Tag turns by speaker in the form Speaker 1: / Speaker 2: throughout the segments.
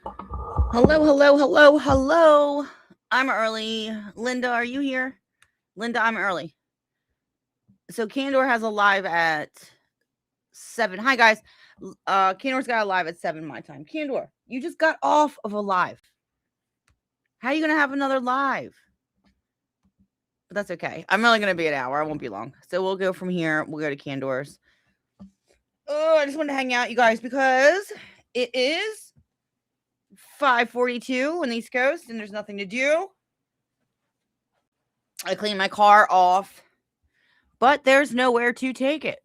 Speaker 1: Hello, hello, hello, hello. I'm early. Linda, are you here? Linda, I'm early. So Candor has a live at 7. Hi guys. Candor's got a live at 7 my time. Candor, you just got off of a live. How are you gonna have another live? But that's okay. I'm only gonna be an hour. I won't be long. So we'll go from here. We'll go to Candor's. Oh, I just wanted to hang out, you guys, because it is 5:42 on the East Coast and there's nothing to do. I cleaned my car off, but there's nowhere to take it.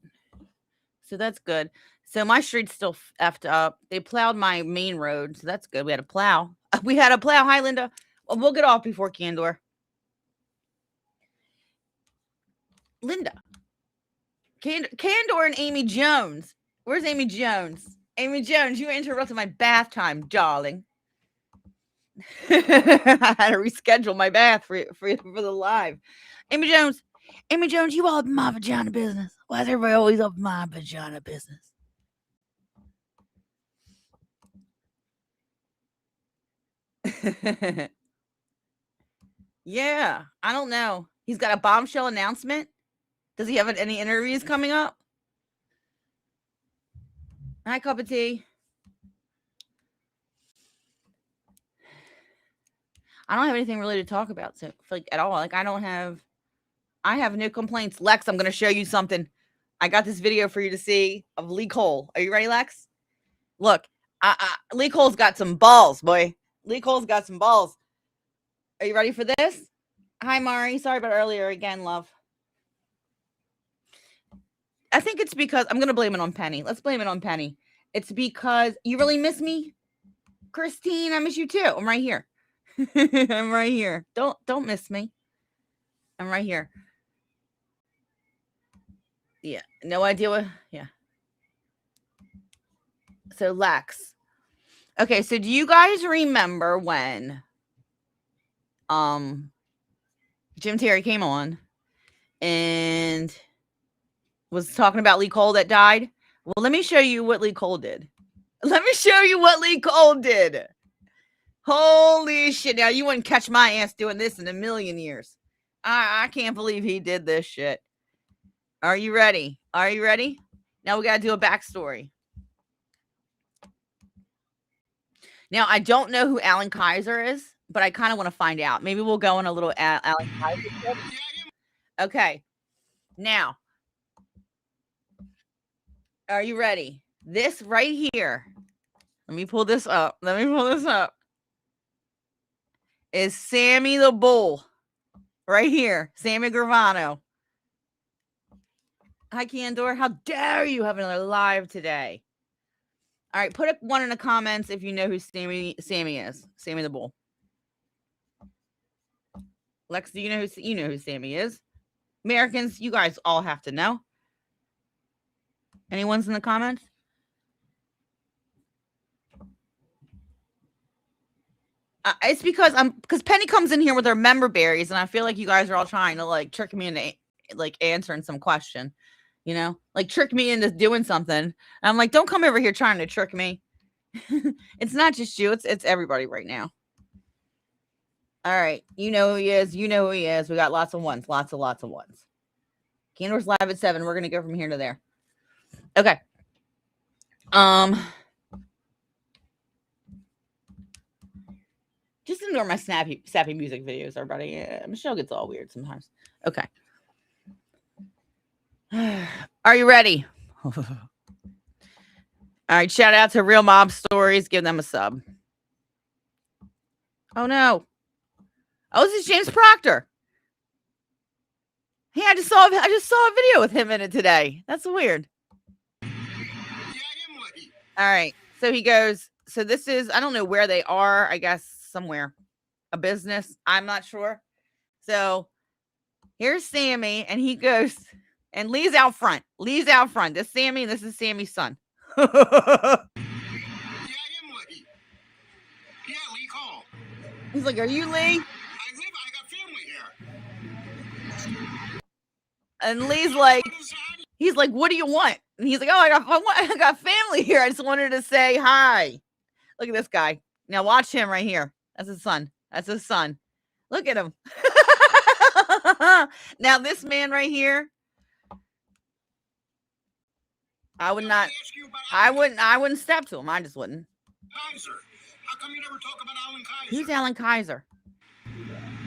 Speaker 1: So that's good. So my street's still effed up. They plowed my main road, so that's good. We had a plow. Hi, Linda. Well, we'll get off before Candor. Linda. Candor and Amy Jones. Where's Amy Jones? Amy Jones, you interrupted my bath time, darling. I had to reschedule my bath for the live. Amy Jones, you all up in my vagina business. Why is everybody always up in my vagina business? Yeah, I don't know. He's got a bombshell announcement. Does he have any interviews coming up? Hi, cup of tea. I don't have anything really to talk about, so like at all. Like I have no complaints. Lex, I'm gonna show you something. I got this video for you to see of Lee Cole. Are you ready, Lex? Look, Lee Cole's got some balls, boy. Lee Cole's got some balls. Are you ready for this? Hi, Mari. Sorry about earlier again, love. I think it's because I'm going to blame it on Penny. Let's blame it on Penny. It's because you really miss me, Christine. I miss you too. I'm right here. I'm right here. Don't miss me. I'm right here. Yeah. No idea what. Yeah. So Lex. Okay. So do you guys remember when Jim Terry came on and was talking about Lee Cole that died? Well, let me show you what Lee Cole did. Holy shit. Now, you wouldn't catch my ass doing this in a million years. I can't believe he did this shit. Are you ready? Now, we got to do a backstory. Now, I don't know who Alan Kaiser is, but I kind of want to find out. Maybe we'll go on a little Alan Kaiser trip. Okay. Now, are you ready? This right here. Let me pull this up. Is Sammy the Bull. Right here. Sammy Gravano. Hi, Candor. How dare you have another live today? All right, put one in the comments if you know who Sammy is. Sammy the Bull. Lex, do you know who Sammy is? Americans, you guys all have to know. Anyone's in the comments? It's because Penny comes in here with her member berries, and I feel like you guys are all trying to like trick me into like answering some question, you know, like trick me into doing something. And I'm like, don't come over here trying to trick me. It's not just you; it's everybody right now. All right, you know who he is. We got lots of ones. Candor's live at 7. We're gonna go from here to there. Okay. Just ignore my sappy music videos, everybody. Yeah, Michelle gets all weird sometimes. Okay. Are you ready? All right. Shout out to Real Mob Stories. Give them a sub. Oh no. Oh, this is James Proctor. Hey, I just saw a video with him in it today. That's weird. All right. So he goes. So this is, I don't know where they are. I guess somewhere, a business. I'm not sure. So here's Sammy, and he goes, and Lee's out front. This is Sammy's son. Yeah, I am Lee. Yeah, Lee Cole. He's like, are you Lee? I got family here. And Lee's like, what do you want? And he's like, oh, I got family here. I just wanted to say hi. Look at this guy. Now watch him right here. That's his son. That's his son. Look at him. Now this man right here, I would not. I wouldn't step to him. I just wouldn't.
Speaker 2: Kaiser. How come you never talk about Alan Kaiser?
Speaker 1: Who's Alan Kaiser?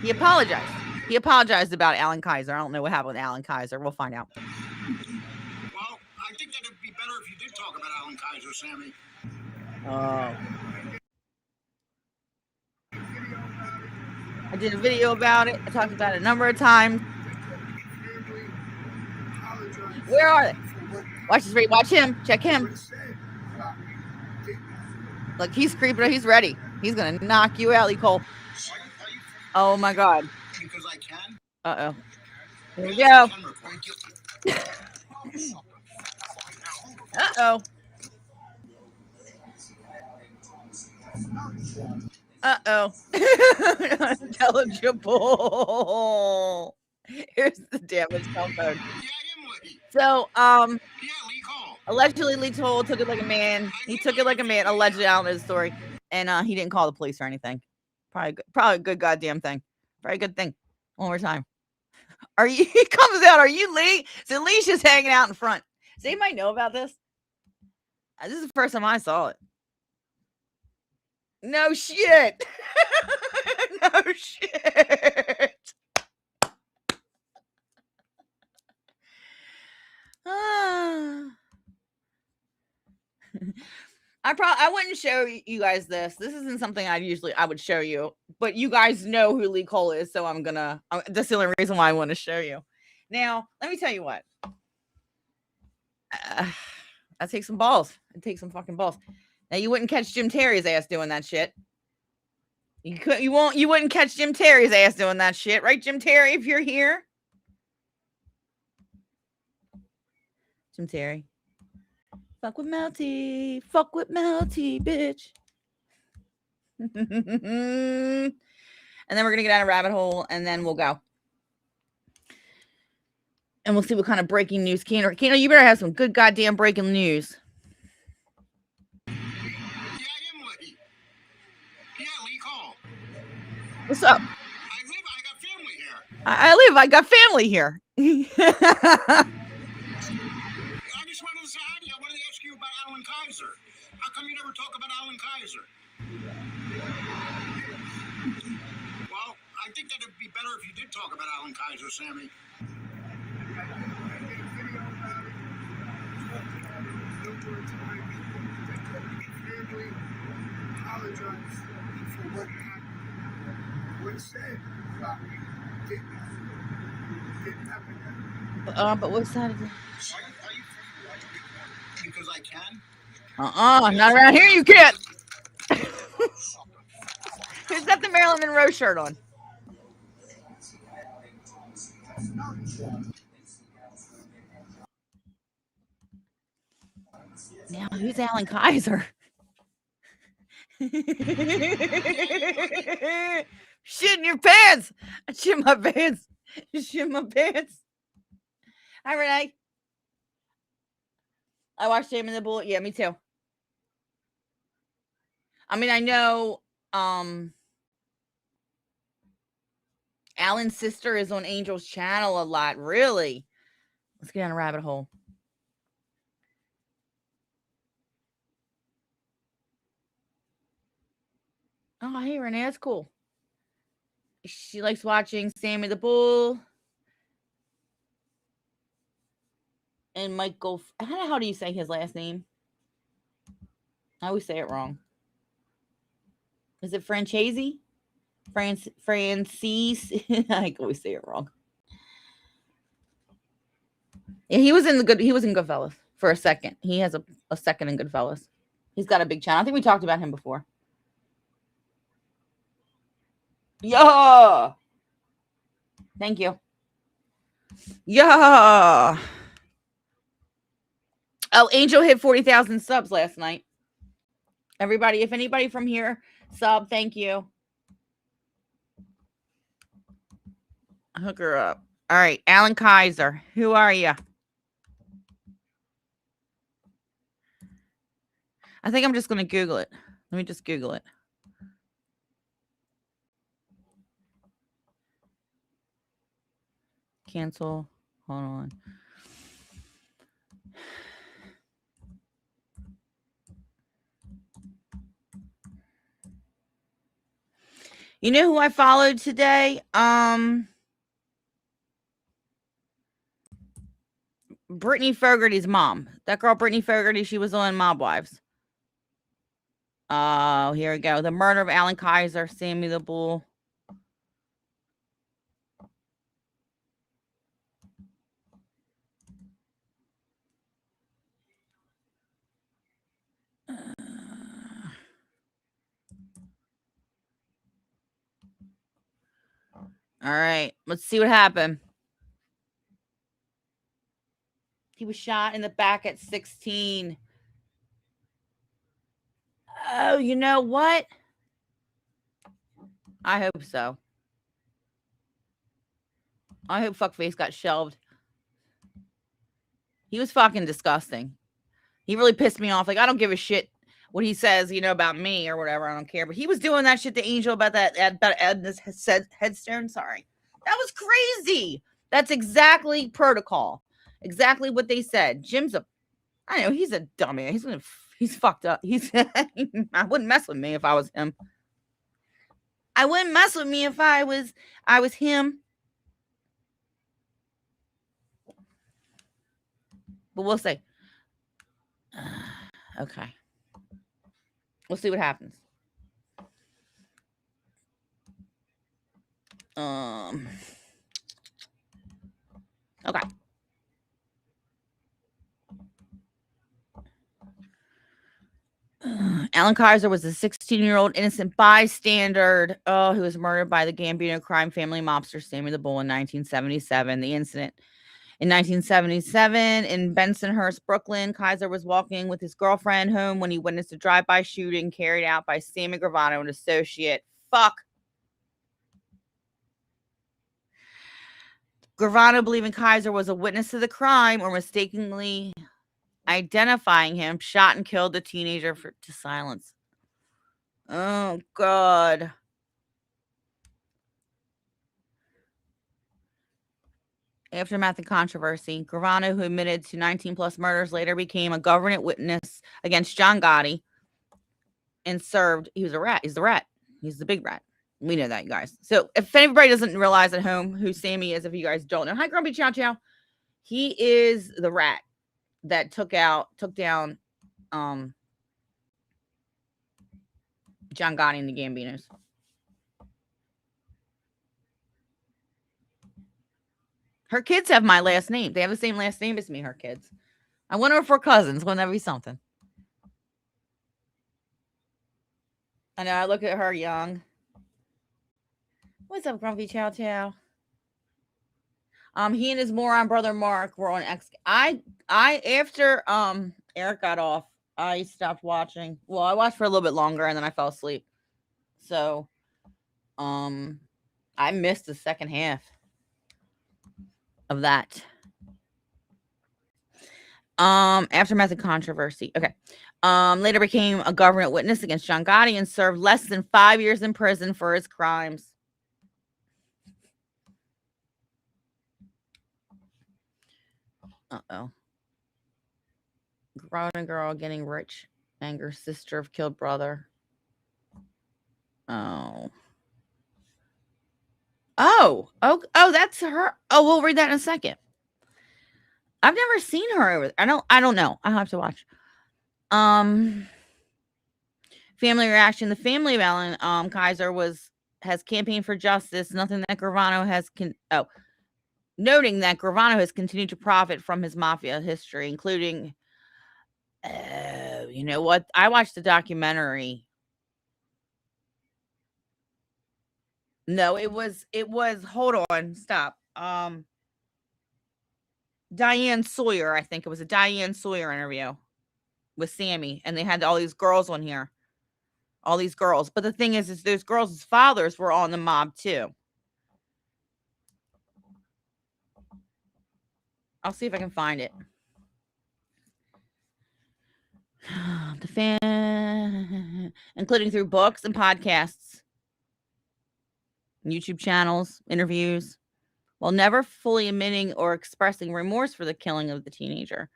Speaker 1: He apologized. He apologized about Alan Kaiser. I don't know what happened with Alan Kaiser. We'll find out.
Speaker 2: Well, I think that it'd be better if you did talk about Alan Kaiser, Sammy.
Speaker 1: Oh. I did a video about it. I talked about it a number of times. Where are they? Watch this. Watch him. Check him. Look, he's creeping. He's ready. He's gonna knock you out, Lee Cole. Oh my God.
Speaker 2: Because I can.
Speaker 1: Uh-oh. Here we go. Uh-oh. Uh-oh. Unintelligible. Here's the damaged cell phone. So, allegedly Lee Cole took it like a man. He took it like a man. Allegedly, I don't know the story. And he didn't call the police or anything. Probably a good goddamn thing. Very good thing. One more time. He comes out. Are you Lee? So Lee's just hanging out in front. Does anybody know about this? This is the first time I saw it. No shit. No shit. I wouldn't show you guys this. This isn't something I would show you, but you guys know who Lee Cole is, so that's the only reason why I want to show you. Now, let me tell you what. That takes some balls. It takes some fucking balls. Now, you wouldn't catch Jim Terry's ass doing that shit. You wouldn't catch Jim Terry's ass doing that shit, right, Jim Terry, if you're here? Jim Terry. Fuck with Melty, bitch. And then we're gonna get down a rabbit hole, and then we'll go. And we'll see what kind of breaking news. Kano, you better have some good goddamn breaking news.
Speaker 2: Yeah, I am Lee. Yeah, Lee Cole.
Speaker 1: What's up?
Speaker 2: I got family here.
Speaker 1: I got family here.
Speaker 2: I just wanted to say hi to you. I wanted to ask you about Alan Kaiser. How come you never talk about Alan Kaiser? Well, I think that it'd be better if you did talk about Alan Kaiser, Sammy. Apologize for what happened. What said didn't happen.
Speaker 1: But what side of it?
Speaker 2: Because I can.
Speaker 1: Not around here. You can't. Who's got the Marilyn Monroe shirt on? Now, who's Alan Kaiser? Shit in your pants. I shit my pants. Shit my pants. Hi, Renee. I watched Sammy the Bull. Yeah, me too. I mean, I know Alan's sister is on Angel's channel a lot. Really? Let's get down a rabbit hole. Oh, hey, Renee. That's cool. She likes watching Sammy the Bull. And Michael. How do you say his last name? I always say it wrong. Is it Franchese? Francis? I always say it wrong. Yeah, he was in Goodfellas for a second. He has a second in Goodfellas. He's got a big channel. I think we talked about him before. Yeah. Thank you. Yeah. Oh, Angel hit 40,000 subs last night. Everybody, if anybody from here sub, thank you. Hook her up. All right, Alan Kaiser. Who are you? I think I'm just going to Google it. Let me just Google it. Cancel. Hold on. You know who I followed today? Brittany Fogarty's mom. That girl, Brittany Fogarty, she was on Mob Wives. Oh, here we go. The murder of Alan Kaiser, Sammy the Bull. All right, let's see what happened. He was shot in the back at 16. Oh, you know what? I hope so. I hope Fuckface got shelved. He was fucking disgusting. He really pissed me off. Like, I don't give a shit what he says, about me or whatever. I don't care. But he was doing that shit to Angel about Edna's headstone. Sorry. That was crazy. That's exactly protocol. Exactly what they said. I know, he's a dummy. He's fucked up. I wouldn't mess with me if I was him. I wouldn't mess with me if I was him. But we'll see. Okay. We'll see what happens. Okay. Alan Kaiser was a 16-year-old innocent bystander who was murdered by the Gambino crime family mobster Sammy the Bull in 1977. The incident in 1977 in Bensonhurst, Brooklyn. Kaiser was walking with his girlfriend home when he witnessed a drive-by shooting carried out by Sammy Gravano, an associate. Fuck. Gravano, believing Kaiser was a witness to the crime or mistakenly identifying him, shot and killed the teenager to silence. Oh, God. Aftermath and controversy. Gravano, who admitted to 19-plus murders, later became a government witness against John Gotti and served. He was a rat. He's the rat. He's the big rat. We know that, you guys. So if anybody doesn't realize at home who Sammy is, if you guys don't know, hi, Grumpy Chow Chow. He is the rat that took down John Gotti and the Gambinos. Her kids have my last name. They have the same last name as me, her kids. I wonder if we're cousins. Wouldn't that be something? I know, I look at her young. What's up, Grumpy Chow Chow? He and his moron brother Mark were on X. After Eric got off, I stopped watching. Well, I watched for a little bit longer and then I fell asleep. So, I missed the second half of that. Aftermath of controversy. Okay. Later became a government witness against John Gotti and served less than 5 years in prison for his crimes. Uh-oh. Grown girl getting rich. Anger sister of killed brother. Oh. Oh, that's her. Oh, we'll read that in a second. I've never seen her over. I don't know. I'll have to watch. Family reaction. The family of Alan Kaiser has campaigned for justice. Nothing that Gravano noting that Gravano has continued to profit from his mafia history, including. You know what? I watched the documentary. No, it was. Hold on, stop. Diane Sawyer, I think it was a Diane Sawyer interview with Sammy, and they had all these girls on here, all these girls. But the thing is those girls' fathers were on the mob too. I'll see if I can find it. The fan, including through books and podcasts, YouTube channels, interviews. while never fully admitting or expressing remorse for the killing of the teenager.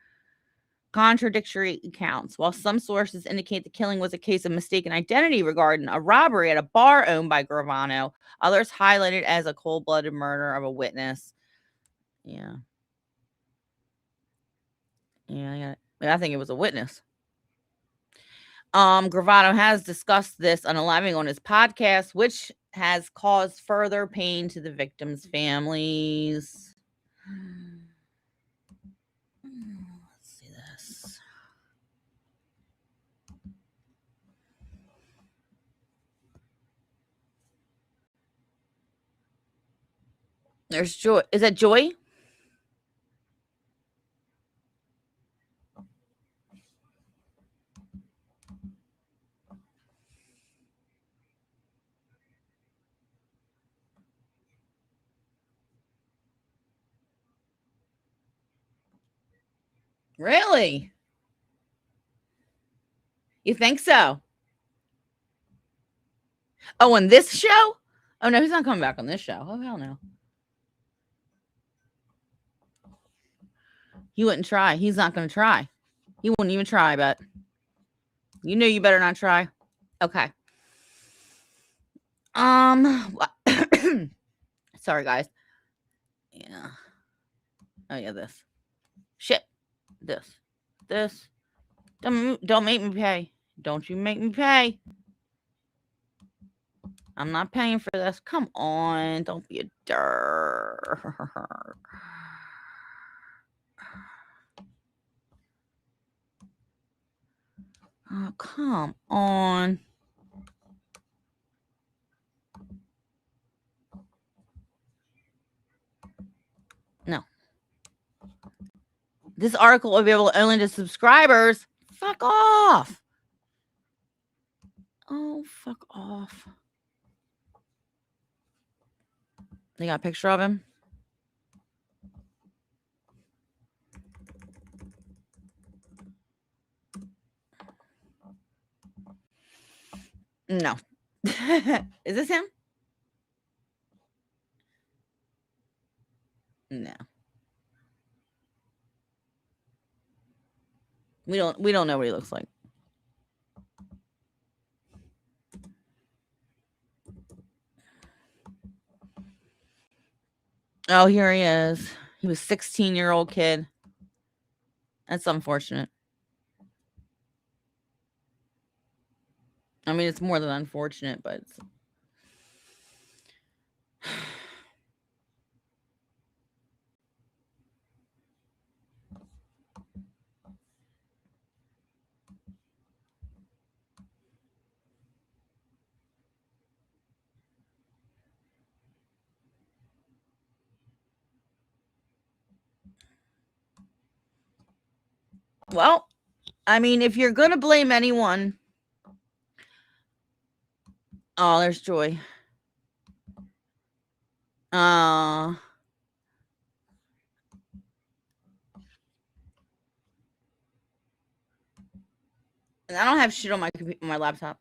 Speaker 1: Contradictory accounts. While some sources indicate the killing was a case of mistaken identity regarding a robbery at a bar owned by Gravano, others highlight it as a cold-blooded murder of a witness. Yeah. Yeah, I think it was a witness. Gravano has discussed this unaliving on his podcast, which has caused further pain to the victims' families. Let's see this. There's Joy. Is that Joy? Really? You think so? Oh, on this show? Oh no, he's not coming back on this show. Oh hell no. He wouldn't try. He's not going to try. He wouldn't even try, but you know you better not try. Okay. Sorry guys. Yeah. Oh yeah, this. Shit. This. Don't make me pay. Don't you make me pay. I'm not paying for this. Come on. Don't be a dirt. Oh, come on. No. This article available only to subscribers. Fuck off. Oh, fuck off. They got a picture of him? No. Is this him? No. We don't know what he looks like. Oh, here he is. He was 16-year-old kid. That's unfortunate. I mean, it's more than unfortunate, but it's... Well, I mean, if you're going to blame anyone... Oh, there's Joy. And I don't have shit on my laptop.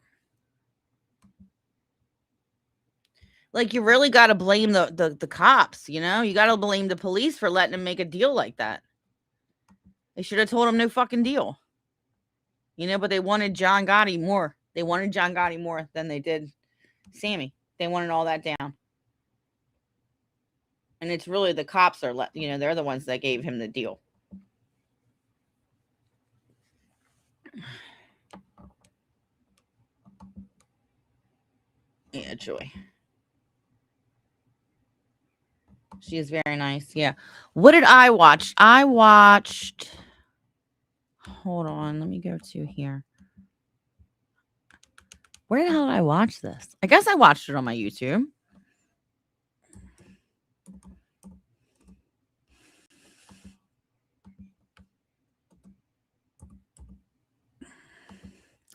Speaker 1: Like, you really got to blame the cops, you know? You got to blame the police for letting him make a deal like that. They should have told him no fucking deal. You know, but they wanted John Gotti more. They wanted John Gotti more than they did Sammy. They wanted all that down. And it's really the cops they're the ones that gave him the deal. Yeah, Joy. She is very nice. Yeah. What did I watch? I watched... Hold on. Let me go to here. Where the hell did I watch this? I guess I watched it on my YouTube.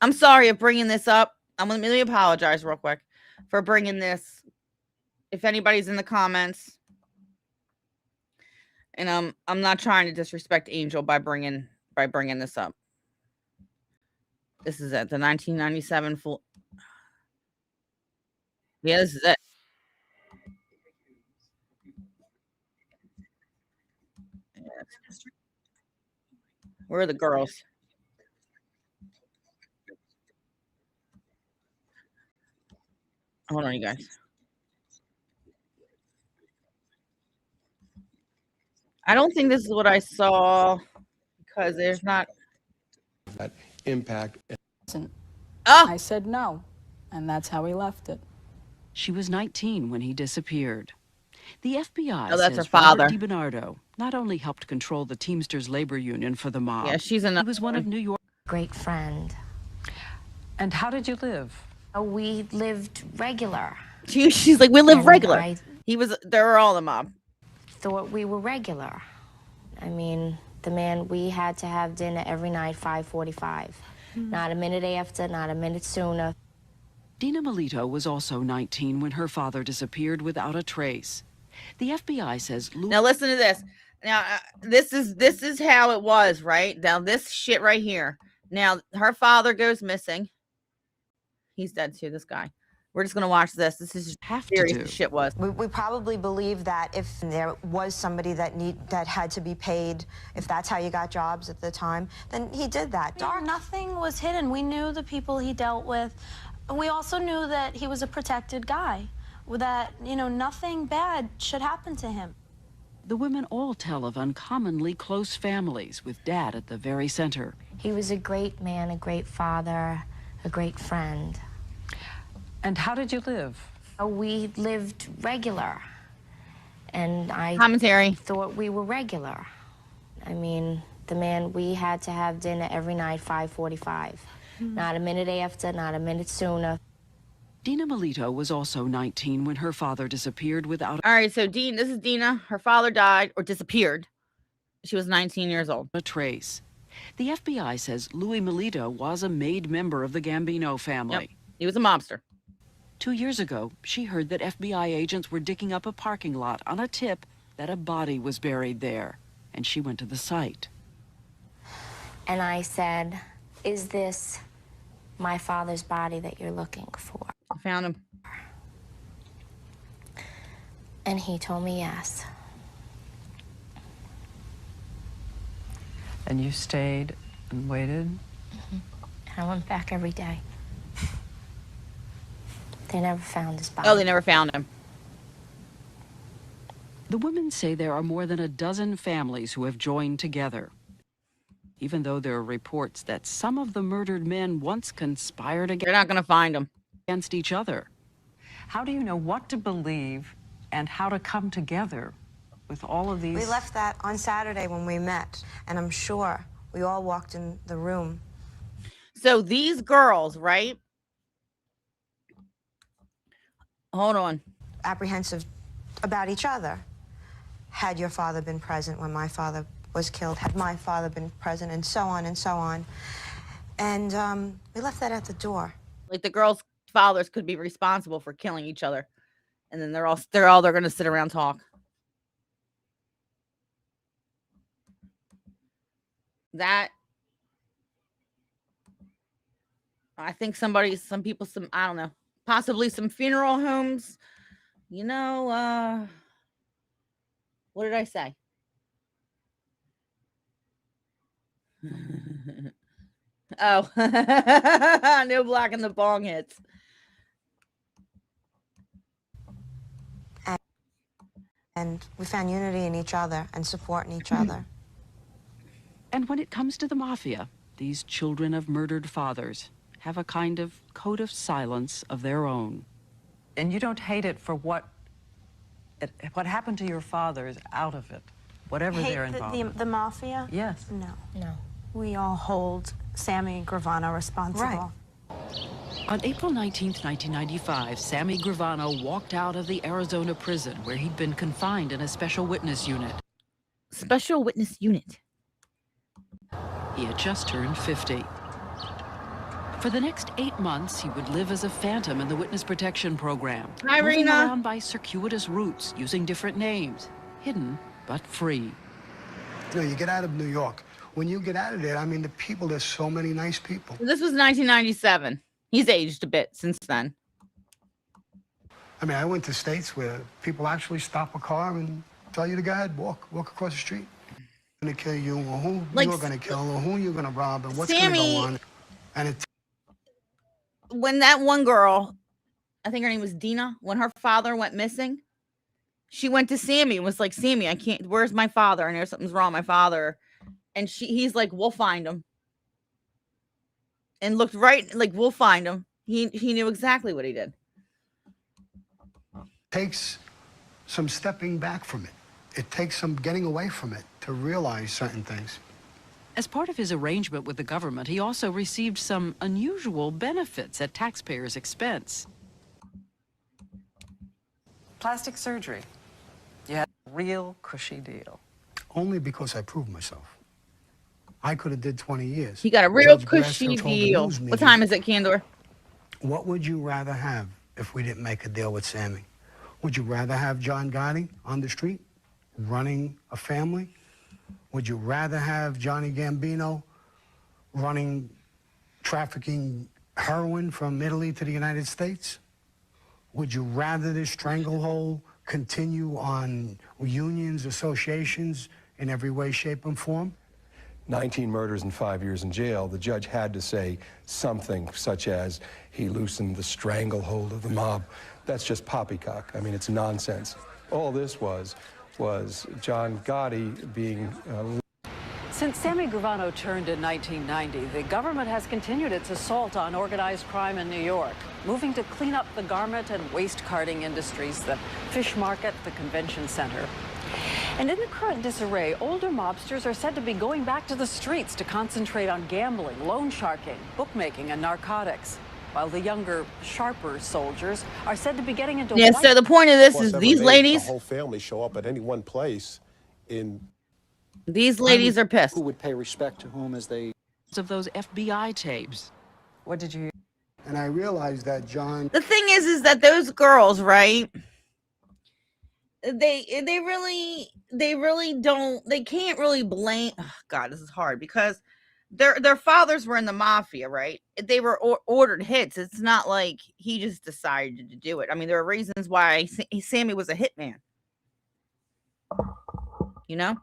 Speaker 1: I'm sorry of bringing this up. Let me apologize real quick for bringing this. If anybody's in the comments, and I'm not trying to disrespect Angel by bringing this up. This is it. The 1997 full. Yeah, this is it. Where are the girls? Hold on, you guys. I don't think this is what I saw because there's not
Speaker 3: that impact.
Speaker 4: I said no, and that's how he left it.
Speaker 5: She was 19 when he disappeared. The FBI
Speaker 1: Oh, that's her
Speaker 5: says
Speaker 1: father.
Speaker 5: Robert DiBernardo not only helped control the Teamsters labor union for the mob,
Speaker 1: Yeah, she's
Speaker 5: he was one of New York.
Speaker 6: Great friend.
Speaker 4: And how did you live?
Speaker 6: We lived regular.
Speaker 1: She's like, we live
Speaker 6: And
Speaker 1: regular. They were all the mob.
Speaker 6: Thought we were regular. I mean, the man, we had to have dinner every night, 5:45. Not a minute after, not a minute sooner.
Speaker 5: Dina Melito was also 19 when her father disappeared without a trace. The FBI says
Speaker 1: Now listen to this. Now this is how it was, right? Now this shit right here. Now her father goes missing. He's dead too. This guy. We're just gonna watch this. This is
Speaker 5: have
Speaker 1: serious
Speaker 5: to do.
Speaker 1: shit was.
Speaker 7: We probably believe that if there was somebody that had to be paid, if that's how you got jobs at the time, then he did that.
Speaker 8: Nothing was hidden. We knew the people he dealt with. We also knew that he was a protected guy, that, nothing bad should happen to him.
Speaker 5: The women all tell of uncommonly close families with Dad at the very center.
Speaker 6: He was a great man, a great father, a great friend.
Speaker 4: And how did you live?
Speaker 6: We lived regular. And I
Speaker 1: Commentary.
Speaker 6: thought we were regular. I mean, the man, we had to have dinner every night, 5:45. Not a minute after, not a minute sooner.
Speaker 5: Dina Melito was also 19 when her father disappeared without
Speaker 1: All right, so this is Dina. Her father died or disappeared. She was 19 years old.
Speaker 5: a trace. The FBI says Louis Melito was a made member of the Gambino family.
Speaker 1: Yep. He was a mobster.
Speaker 5: 2 years ago, she heard that FBI agents were digging up a parking lot on a tip that a body was buried there, and she went to the site.
Speaker 6: And I said, is this my father's body that you're looking for?
Speaker 1: I found him.
Speaker 6: And he told me yes.
Speaker 4: And you stayed and waited?
Speaker 6: I went back every day. They never found his body.
Speaker 1: Oh, they never found him.
Speaker 5: The women say there are more than a dozen families who have joined together, even though there are reports that some of the murdered men once conspired
Speaker 1: They're not going to find him.
Speaker 5: against each other.
Speaker 4: How do you know what to believe and how to come together with all of these?
Speaker 7: We left that on Saturday when we met, and I'm sure we all walked in the room.
Speaker 1: So these girls, right? Hold on.
Speaker 7: Apprehensive about each other. Had your father been present when my father was killed? Had my father been present? And so on and so on. And we left that at the door.
Speaker 1: Like the girls' fathers could be responsible for killing each other, and then they're going to sit around and talk. That I think some people, I don't know, possibly some funeral homes. What did I say? Oh, no black in the bong hits.
Speaker 7: And we found unity in each other and support in each other.
Speaker 5: And when it comes to the mafia, these children of murdered fathers have a kind of code of silence of their own.
Speaker 4: And you don't hate it for what happened to your father is out of it, whatever they're involved.
Speaker 8: The mafia?
Speaker 4: Yes.
Speaker 8: No.
Speaker 6: No.
Speaker 8: We all hold Sammy Gravano responsible.
Speaker 7: Right.
Speaker 5: On April 19, 1995, Sammy Gravano walked out of the Arizona prison where he'd been confined in a special witness unit.
Speaker 1: Special witness unit.
Speaker 5: He had just turned 50. For the next 8 months, he would live as a phantom in the witness protection program.
Speaker 1: Hi,
Speaker 5: moving
Speaker 1: Rena.
Speaker 5: around by circuitous routes, using different names, hidden but free.
Speaker 3: You get out of New York. When you get out of there, I mean, the people, there's so many nice people.
Speaker 1: This was 1997. He's aged a bit since then.
Speaker 3: I mean, I went to states where people actually stop a car and tell you to go ahead, walk across the street. going to kill you, or who
Speaker 1: Like,
Speaker 3: you're going to kill, or who you're going to rob, and what's going to
Speaker 1: Sammy,
Speaker 3: go on. And
Speaker 1: when that one girl, I think her name was Dina, when her father went missing, she went to Sammy and was like, Sammy, I can't, where's my father? I know something's wrong with my father. And he's like, we'll find him. And looked right, like, we'll find him. He knew exactly what he did.
Speaker 3: takes some stepping back from it. It takes some getting away from it to realize certain things.
Speaker 5: As part of his arrangement with the government, he also received some unusual benefits at taxpayers' expense.
Speaker 4: Plastic surgery. You had a real cushy deal.
Speaker 3: Only because I proved myself. I could have did 20 years.
Speaker 1: He got a real
Speaker 3: Judge
Speaker 1: cushy
Speaker 3: Grasso told the
Speaker 1: deal.
Speaker 3: news
Speaker 1: What
Speaker 3: media,
Speaker 1: time is it, Candor?
Speaker 3: What would you rather have if we didn't make a deal with Sammy? Would you rather have John Gotti on the street running a family? Would you rather have Johnny Gambino running, trafficking heroin from Italy to the United States? Would you rather this stranglehold continue on unions, associations in every way, shape, and form?
Speaker 9: 19 murders and 5 years in jail, the judge had to say something such as he loosened the stranglehold of the mob. That's just poppycock. I mean, it's nonsense. All this was John Gotti being...
Speaker 5: Since Sammy Gravano turned in 1990, the government has continued its assault on organized crime in New York, moving to clean up the garment and waste carting industries, the fish market, the convention center. And in the current disarray, older mobsters are said to be going back to the streets to concentrate on gambling, loan sharking, bookmaking, and narcotics, while the younger, sharper soldiers are said to be getting into...
Speaker 1: Yeah, so the point of this is these ladies...
Speaker 10: The whole family show up at any one place in...
Speaker 1: These ladies are pissed.
Speaker 11: Who would pay respect to whom as they...
Speaker 5: of those FBI tapes.
Speaker 4: What did you...
Speaker 3: And I realized that John...
Speaker 1: The thing is that those girls, right? They really don't, they can't really blame... Oh, God, this is hard because their fathers were in the mafia, right? They were ordered hits. It's not like he just decided to do it. I mean, there are reasons why Sammy was a hitman. You know?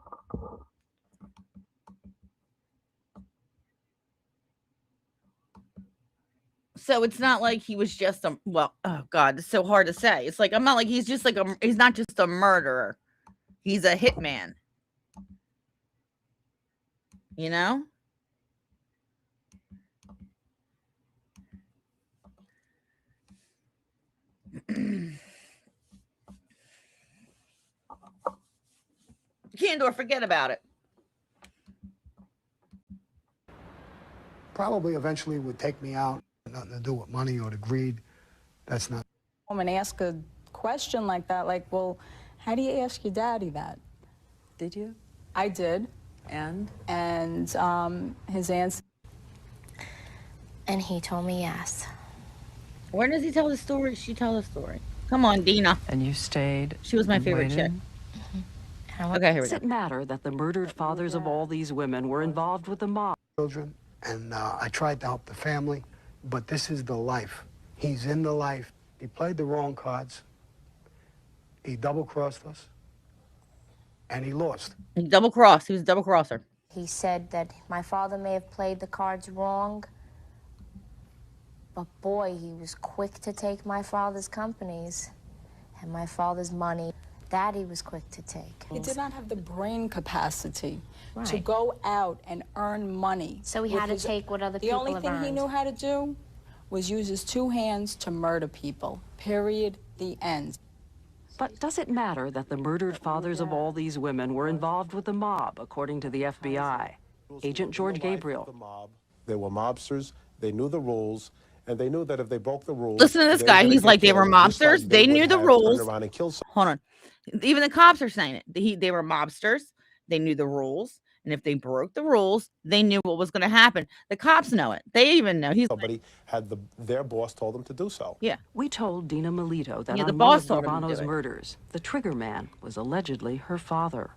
Speaker 1: So it's not like he was just a, well, oh God, it's so hard to say. It's like, I'm not like, he's just like, he's not just a murderer. He's a hitman. You know? Candor, forget about it.
Speaker 3: Probably eventually would take me out. Nothing to do with money or the greed. That's not...
Speaker 12: And ask a question like that, like, well, how do you ask your daddy that?
Speaker 4: Did you?
Speaker 12: I did.
Speaker 4: And?
Speaker 12: And his answer...
Speaker 6: And he told me yes.
Speaker 1: Where does he tell the story? She tell the story. Come on, Dina.
Speaker 4: And you stayed?
Speaker 1: She was my favorite chick. Okay, here we go.
Speaker 5: Does it matter that the murdered fathers of all these women were involved with the mob?
Speaker 3: Children, and I tried to help the family, but this is the life. He's in the life. He played the wrong cards. He double-crossed us, and he lost.
Speaker 1: He double-crossed. He was a double-crosser.
Speaker 6: He said that my father may have played the cards wrong, but boy, he was quick to take my father's companies and my father's money. That he was quick to take.
Speaker 12: He did not have the brain capacity to
Speaker 6: Right.
Speaker 12: go out and earn money.
Speaker 6: So he had to take what other
Speaker 12: The
Speaker 6: people
Speaker 12: only
Speaker 6: have
Speaker 12: thing he
Speaker 6: earned.
Speaker 12: knew how to do was use his two hands to murder people. Period. The end.
Speaker 5: But does it matter that the murdered fathers of all these women were involved with the mob, according to the FBI? Agent George Gabriel.
Speaker 10: They were mobsters. They knew the rules. And they knew that if they broke the rules...
Speaker 1: Listen to this guy. He's like, they were mobsters. They knew the rules. Hold on. Even the cops are saying it. They were mobsters. They knew the rules. And if they broke the rules, they knew what was going to happen. The cops know it. They even know.
Speaker 10: Nobody had their boss told them to do so.
Speaker 1: Yeah.
Speaker 5: We told Dina Melito that
Speaker 1: Yeah, the
Speaker 5: on
Speaker 1: boss
Speaker 5: one of
Speaker 1: told her to do
Speaker 5: Gravano's
Speaker 1: it.
Speaker 5: murders, the trigger man was allegedly her father.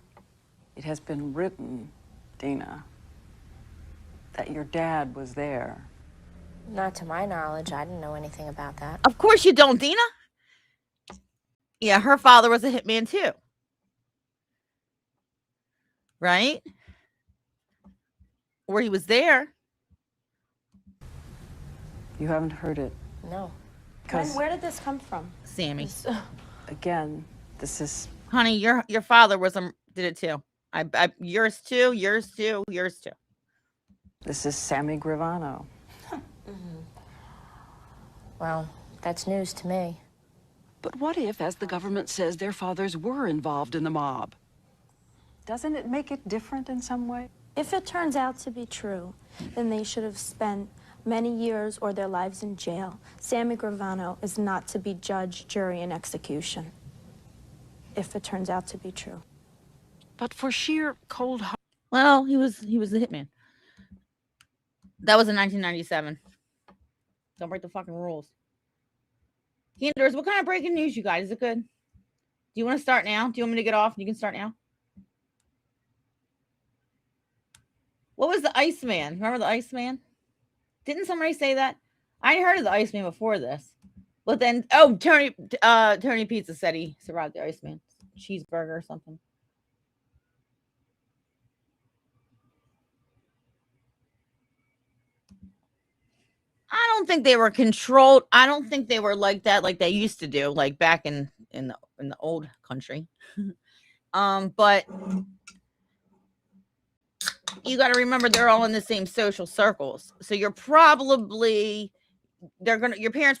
Speaker 4: It has been written, Dina, that your dad was there.
Speaker 6: Not to my knowledge. I didn't know anything about that.
Speaker 1: Of course you don't, Dina. Yeah, her father was a hitman too. Right? Or he was there.
Speaker 4: You haven't heard it.
Speaker 6: No.
Speaker 8: Where did this come from?
Speaker 1: Sammy.
Speaker 4: Again, this is...
Speaker 1: Honey, your father did it too. Yours too.
Speaker 4: This is Sammy Gravano.
Speaker 6: Well, that's news to me.
Speaker 13: But what if, as the government says, their fathers were involved in the mob?
Speaker 4: Doesn't it make it different in some way?
Speaker 8: If it turns out to be true, then they should have spent many years or their lives in jail. Sammy Gravano is not to be judge, jury, and execution. If it turns out to be true.
Speaker 13: But for sheer cold heart.
Speaker 1: Well, he was the hitman. That was in 1997. Don't break the fucking rules. Hinders, what kind of breaking news, you guys? Is it good? Do you want to start now? Do you want me to get off? You can start now. What was the Iceman? Remember the Iceman? Didn't somebody say that? I heard of the Iceman before this. But then, Tony Pizza said he survived the Iceman. Cheeseburger or something. I don't think they were controlled. I don't think they were like that, like they used to do, like back in the old country. But you got to remember they're all in the same social circles. So your parents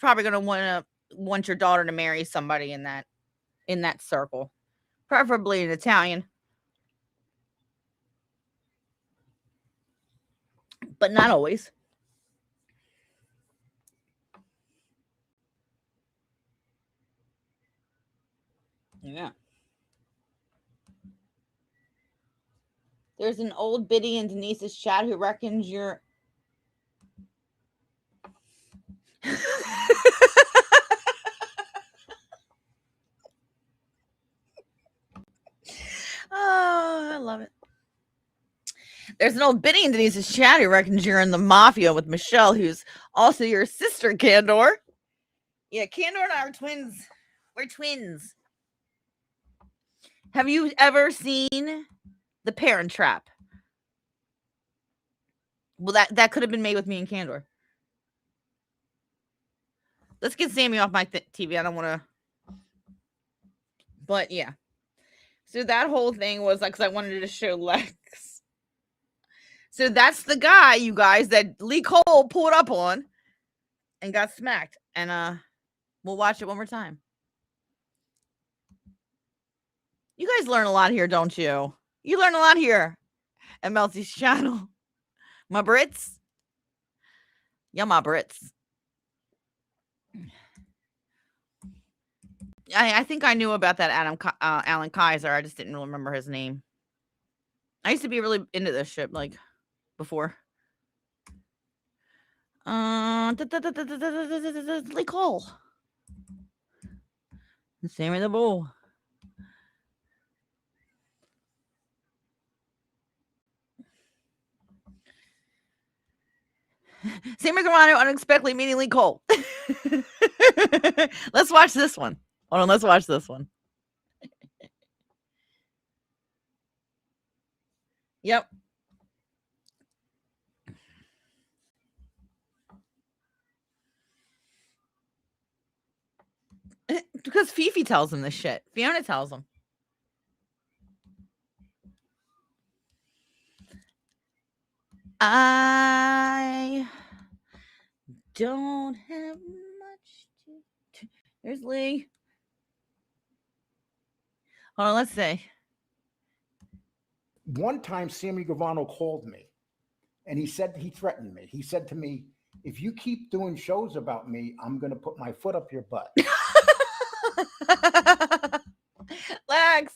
Speaker 1: probably gonna want your daughter to marry somebody in that circle, preferably an Italian, but not always. Yeah. There's an old biddy in Denise's chat who reckons you're... Oh, I love it. There's an old biddy in Denise's chat who reckons you're in the mafia with Michelle, who's also your sister, Candor. Yeah, Candor and I are twins. We're twins. Have you ever seen The Parent Trap? Well, that could have been made with me and Candor. Let's get Sammy off my TV. I don't want to. But yeah. So that whole thing was like, because I wanted to show Lex. So that's the guy, you guys, that Lee Cole pulled up on and got smacked. And we'll watch it one more time. You guys learn a lot here, don't you? You learn a lot here at Melty's channel. My Brits. Yeah, my Brits. I think I knew about that Alan Kaiser. I just didn't really remember his name. I used to be really into this shit, like, before. Lee Cole. Sammy the Bull. Sammy Gravano unexpectedly meeting Lee Cole. Let's watch this one. Hold on, let's watch this one. Yep. Because Fifi tells him this shit. Fiona tells him. I don't have much to... There's Lee. Hold on, let's see.
Speaker 14: One time, Sammy Gravano called me, and he threatened me. He said to me, if you keep doing shows about me, I'm going to put my foot up your butt.
Speaker 1: Lex.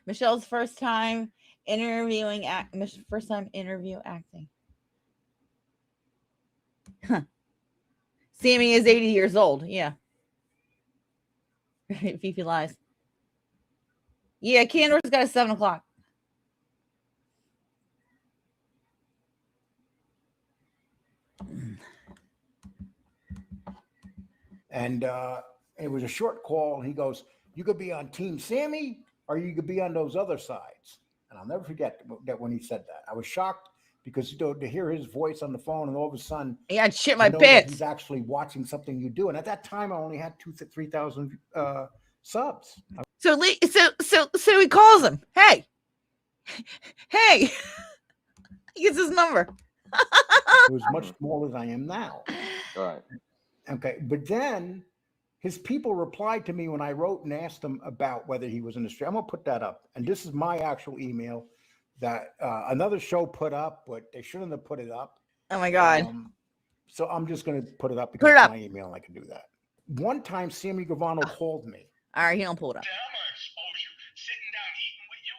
Speaker 1: Michelle's first time interview acting. Huh. Sammy is 80 years old. Yeah. Fifi lies. Yeah, Candor's got a 7 o'clock.
Speaker 14: And it was a short call. And he goes, you could be on Team Sammy or you could be on those other sides. And I'll never forget that when he said that. I was shocked because to hear his voice on the phone and all of a sudden,
Speaker 1: Yeah, I'd shit
Speaker 14: to
Speaker 1: my
Speaker 14: know that
Speaker 1: pants.
Speaker 14: he's actually watching something you do. And at that time, I only had 3,000 subs.
Speaker 1: So he calls him. Hey. He gets his number.
Speaker 14: It was much smaller than I am now.
Speaker 15: Right.
Speaker 14: Okay. But then his people replied to me when I wrote and asked him about whether he was in the street. I'm going to put that up. And this is my actual email that another show put up, but they shouldn't have put it up.
Speaker 1: Oh my God.
Speaker 14: So I'm just going to put it up because it's my email and I can do that. One time, Sammy Gravano called me.
Speaker 1: All right, he don't pull it up.
Speaker 2: I'm gonna expose you. Sitting down eating with you,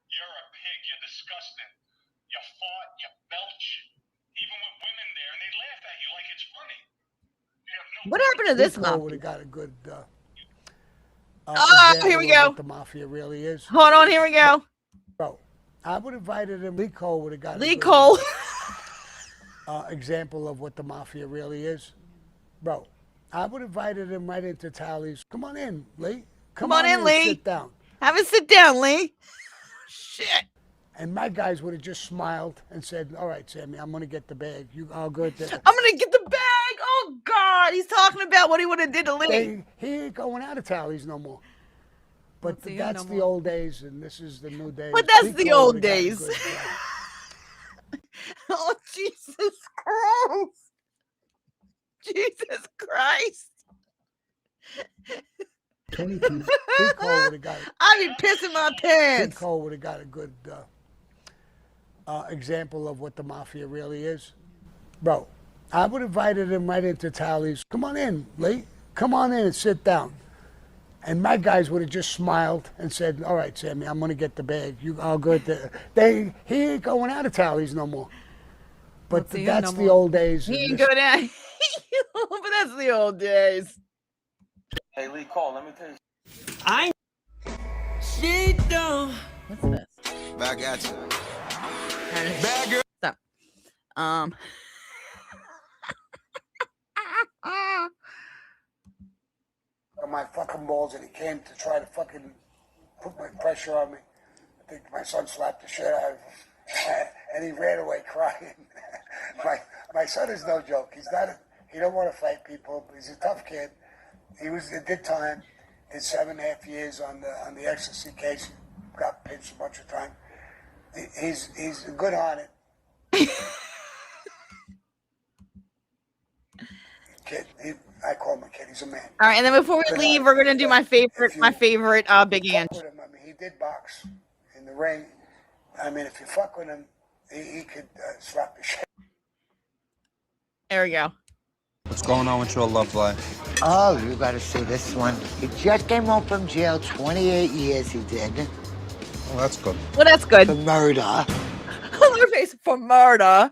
Speaker 2: you're a pig. You're disgusting. You fart. You belch. Even with women there, and they laugh at you like it's funny.
Speaker 1: What happened to this
Speaker 3: Rico
Speaker 1: mafia?
Speaker 3: would have got a good.
Speaker 1: Here we go.
Speaker 3: What the mafia really is.
Speaker 1: Hold on, here we go.
Speaker 3: Bro, I would have invited him. Lee Cole would have got
Speaker 1: Lee Cole.
Speaker 3: Example of what the mafia really is. Bro, I would have invited him right into Tally's. Come on in, Lee.
Speaker 1: Come on in, Lee.
Speaker 3: Sit down.
Speaker 1: Have a sit down, Lee. Shit.
Speaker 3: And my guys would have just smiled and said, all right, Sammy, I'm going to get the bag. I'll go at the...
Speaker 1: I'm going to get the bag. Oh, God. He's talking about what he would have did to Lee.
Speaker 3: He ain't going out of Tally's no more. But
Speaker 4: see
Speaker 3: that's
Speaker 4: no
Speaker 3: the
Speaker 4: more.
Speaker 3: old days, and this is the new days.
Speaker 1: But that's
Speaker 3: Lee
Speaker 1: the
Speaker 3: Cole
Speaker 1: old
Speaker 3: would've gotten
Speaker 1: days.
Speaker 3: good,
Speaker 1: Oh, Jesus Christ. Jesus Christ.
Speaker 3: Lee Cole would have got it.
Speaker 1: I'd be pissing my
Speaker 3: Lee
Speaker 1: pants.
Speaker 3: Cole would have got a good example of what the mafia really is. Bro, I would have invited him right into Tally's. Come on in, Lee. Come on in and sit down. And my guys would have just smiled and said, all right, Sammy, I'm going to get the bag. I'll go at the... He ain't going out of Tally's no more. But that's the old days.
Speaker 1: He ain't going out. But that's the old days.
Speaker 15: Hey, Lee Cole, let me tell you.
Speaker 1: She don't. What's this?
Speaker 15: Back at you.
Speaker 1: Bad girl. Stop.
Speaker 3: My fucking balls, and he came to try to fucking put my pressure on me. I think my son slapped the shit out of him, and he ran away crying. my son is no joke. He don't want to fight people. He's a tough kid. He did time, did 7.5 years on the ecstasy case. Got pinched a bunch of times. He's good on it. Kid, I call him a kid. He's a man.
Speaker 1: All right, and then before we leave, we're gonna do my favorite Big Ange.
Speaker 3: With him, I mean, he did box in the ring. I mean, if you fuck with him, he could slap the shit.
Speaker 1: There we go.
Speaker 16: What's going on with your love life?
Speaker 17: Oh, you gotta see this one. He just came home from jail, 28 years he did.
Speaker 16: Well, that's good.
Speaker 1: Well, that's good.
Speaker 17: For murder.
Speaker 1: On their face for murder.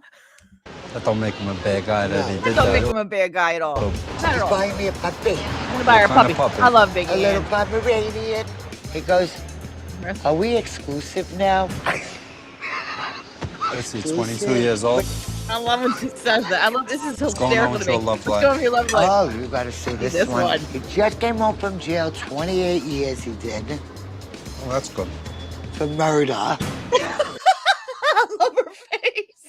Speaker 16: That don't make him a bad guy that he did
Speaker 1: Don't
Speaker 16: that.
Speaker 1: make him a bad guy at all. Not at
Speaker 17: He's
Speaker 1: all.
Speaker 17: buying me a puppy.
Speaker 1: I'm gonna buy her a
Speaker 16: What kind
Speaker 1: puppy.
Speaker 16: of puppy?
Speaker 1: I love Big
Speaker 17: A little
Speaker 1: Ange.
Speaker 17: Pomeranian. He goes, are we exclusive now?
Speaker 16: Is he 22 years old?
Speaker 1: I love when she says that. I love this is
Speaker 16: What's going on
Speaker 1: hysterical
Speaker 16: with
Speaker 1: to me.
Speaker 16: your love
Speaker 1: What's
Speaker 16: life?
Speaker 1: going on with your love life?
Speaker 17: Oh, you gotta see this one. He just came home from jail, 28 years he did.
Speaker 16: Well, that's good.
Speaker 17: For murder.
Speaker 1: I love her face.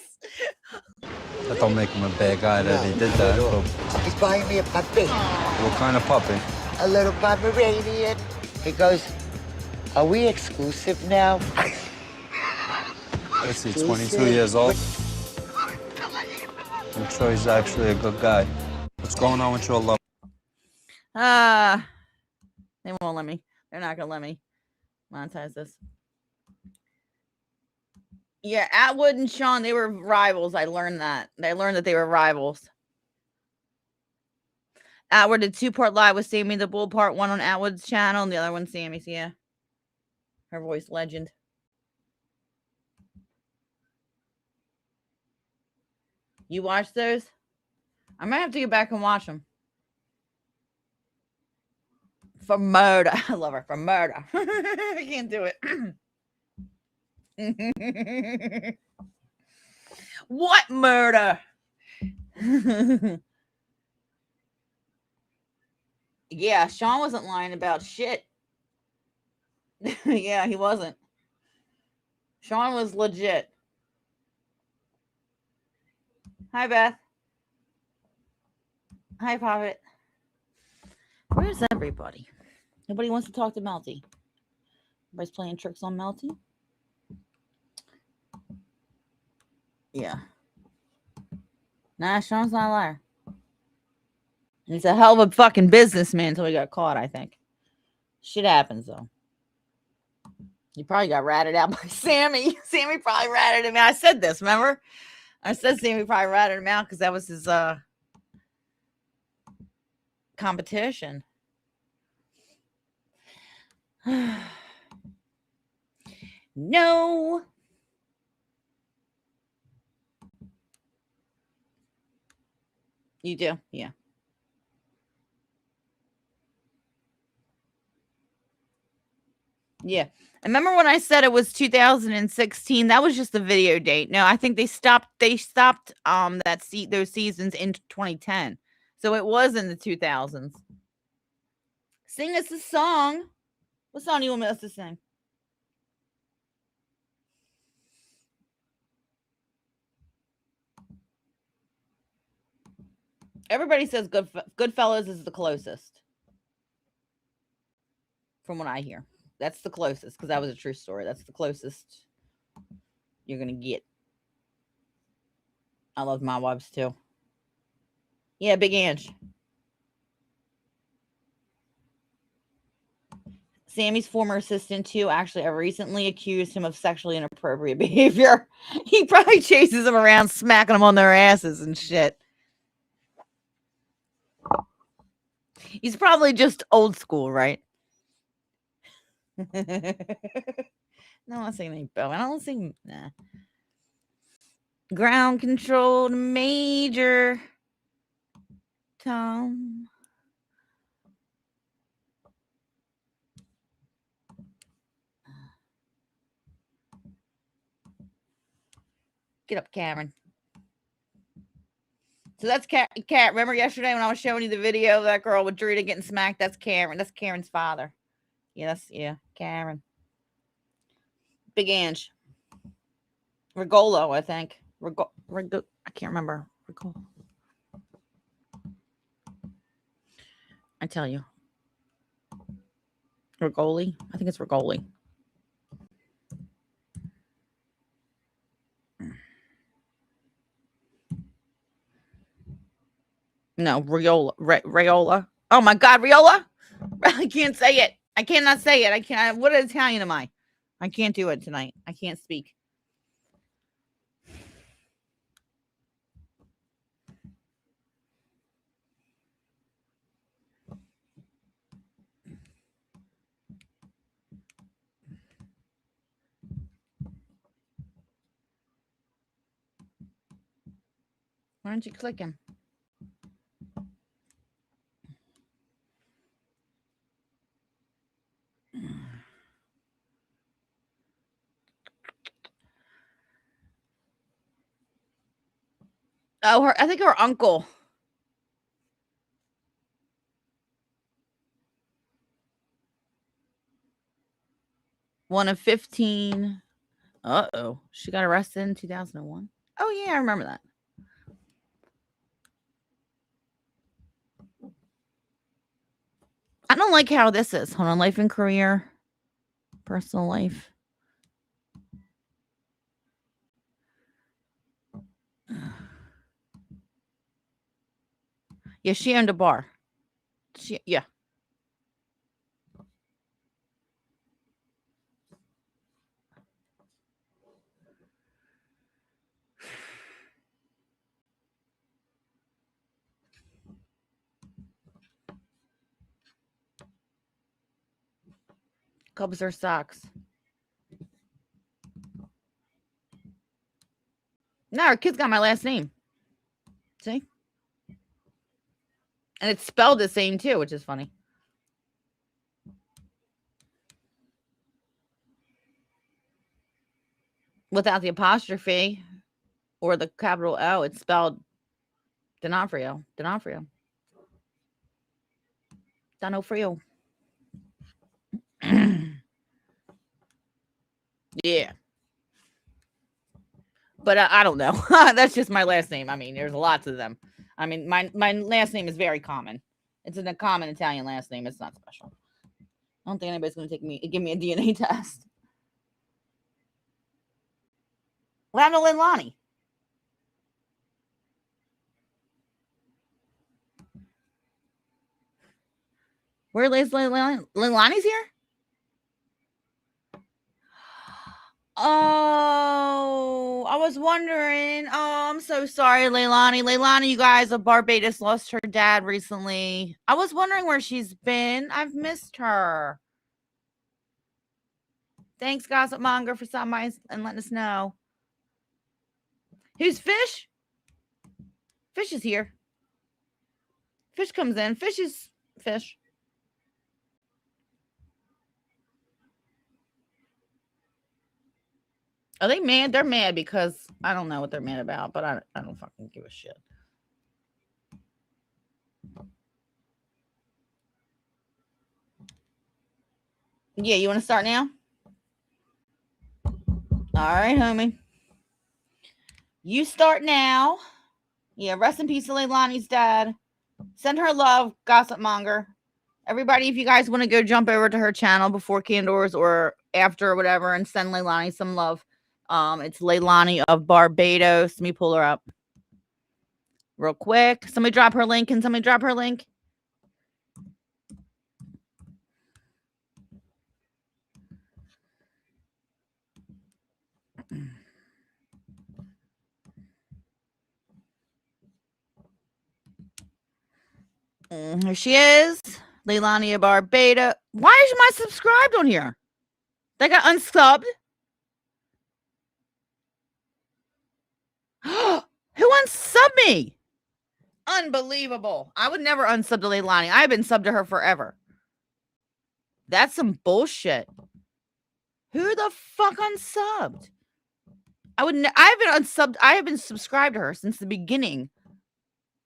Speaker 16: That don't make him a bad guy that he did that. But
Speaker 17: He's buying me a puppy.
Speaker 16: what kind of puppy?
Speaker 17: A little Pomeranian. He goes, are we exclusive now?
Speaker 16: Is he 22 years old? I'm sure he's actually a good guy. What's going on with your love?
Speaker 1: They won't let me. They're not gonna let me monetize this. Yeah, Atwood and Sean, they were rivals. I learned that. I learned that they were rivals. Atwood did 2-part live with Sammy the Bull, part 1 on Atwood's channel, and the other one Sammy's. Yeah, her voice legend. You watch those? I might have to get back and watch them. For murder. I love her. For murder. I can't do it. What murder? Yeah, Sean wasn't lying about shit. Yeah, he wasn't. Sean was legit. Hi, Beth. Hi, Prophet. Where's everybody? Nobody wants to talk to Melty. Everybody's playing tricks on Melty. Yeah. Nah, Sean's not a liar. He's a hell of a fucking businessman until he got caught, I think. Shit happens, though. He probably got ratted out by Sammy. Sammy probably ratted him out. I said this, remember? I said Sammy probably ratted him out because that was his competition. No. You do? Yeah. Yeah. I remember when I said it was 2016, that was just the video date. No, I think they stopped those seasons in 2010. So it was in the 2000s. Sing us a song. What song do you want us to sing? Everybody says Goodfellas is the closest. From what I hear. That's the closest, because that was a true story. That's the closest you're going to get. I love My Wives, too. Yeah, Big Ange. Sammy's former assistant, too, actually, I recently accused him of sexually inappropriate behavior. He probably chases them around, smacking them on their asses and shit. He's probably just old school, right? No, I'm not saying any Bo. I don't think. Nah. Ground control to Major Tom. Get up, Cameron. So that's Cat. Remember yesterday when I was showing you the video of that girl with Drita getting smacked? That's Cameron. That's Karen's father. Yes, yeah, Cameron. Big Ange. Rigolo, I think. I can't remember. Rigolo. I tell you. Rigoli. I think it's Rigoli. No, Riola. Rayola. Oh my God, Riola! I can't say it. I cannot say it. I can't. What Italian am I? I can't do it tonight. I can't speak. Why aren't you clicking? Oh, I think her uncle. One of 15. Uh-oh. She got arrested in 2001. Oh, yeah, I remember that. I don't like how this is. Hold on. Life and career. Personal life. Yeah, she owned a bar. Yeah. Cubs or Sox. No, her kid's got my last name. See? And it's spelled the same too, which is funny. Without the apostrophe or the capital O, it's spelled D'Onofrio. D'Onofrio. D'Onofrio. Yeah. But I don't know. That's just my last name. I mean, there's lots of them. I mean, my last name is very common. It's a common Italian last name. It's not special. I don't think anybody's going to give me a DNA test. What happened to Leilani? Where is Leilani? Leilani's here? Oh, I was wondering. Oh, I'm so sorry, Leilani. Leilani, you guys of Barbados lost her dad recently. I was wondering where she's been. I've missed her. Thanks, Gossip Monger, for stopping by and letting us know. Who's Fish? Fish is here. Fish comes in. Fish is Fish. Are they mad? They're mad because I don't know what they're mad about, but I don't fucking give a shit. Yeah, you want to start now? All right, homie. You start now. Yeah, rest in peace to Leilani's dad. Send her love, Gossip Monger. Everybody, if you guys want to go jump over to her channel before Candors or after or whatever and send Leilani some love. It's Leilani of Barbados. Let me pull her up real quick. Somebody drop her link. Can somebody drop her link? Here she is. Leilani of Barbados. Why is my subscribed on here? They got unsubbed. Who unsubbed me? Unbelievable. I would never unsub to Leilani. I've been subbed to her forever. That's some bullshit. Who the fuck unsubbed? I have been subscribed to her since the beginning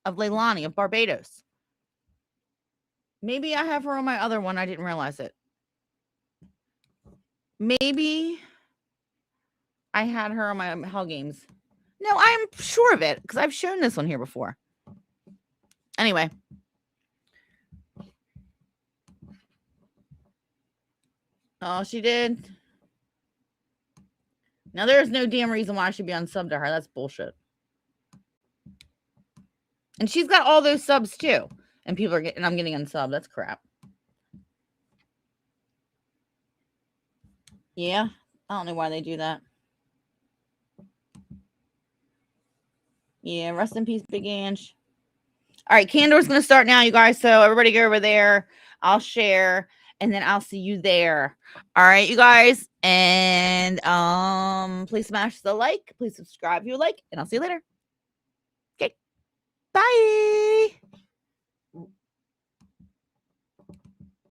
Speaker 1: of Leilani of Barbados. Maybe I have her on my other one. I didn't realize it. Maybe I had her on my Hell Games. No, I'm sure of it because I've shown this one here before. Anyway. Oh, she did. Now, there's no damn reason why I should be unsubbed to her. That's bullshit. And she's got all those subs too. And I'm getting unsubbed. That's crap. Yeah. I don't know why they do that. Yeah. Rest in peace, Big Ange. All right. Candor's going to start now, you guys. So everybody go over there. I'll share. And then I'll see you there. All right, you guys. And please smash the like. Please subscribe if you like. And I'll see you later. Okay. Bye.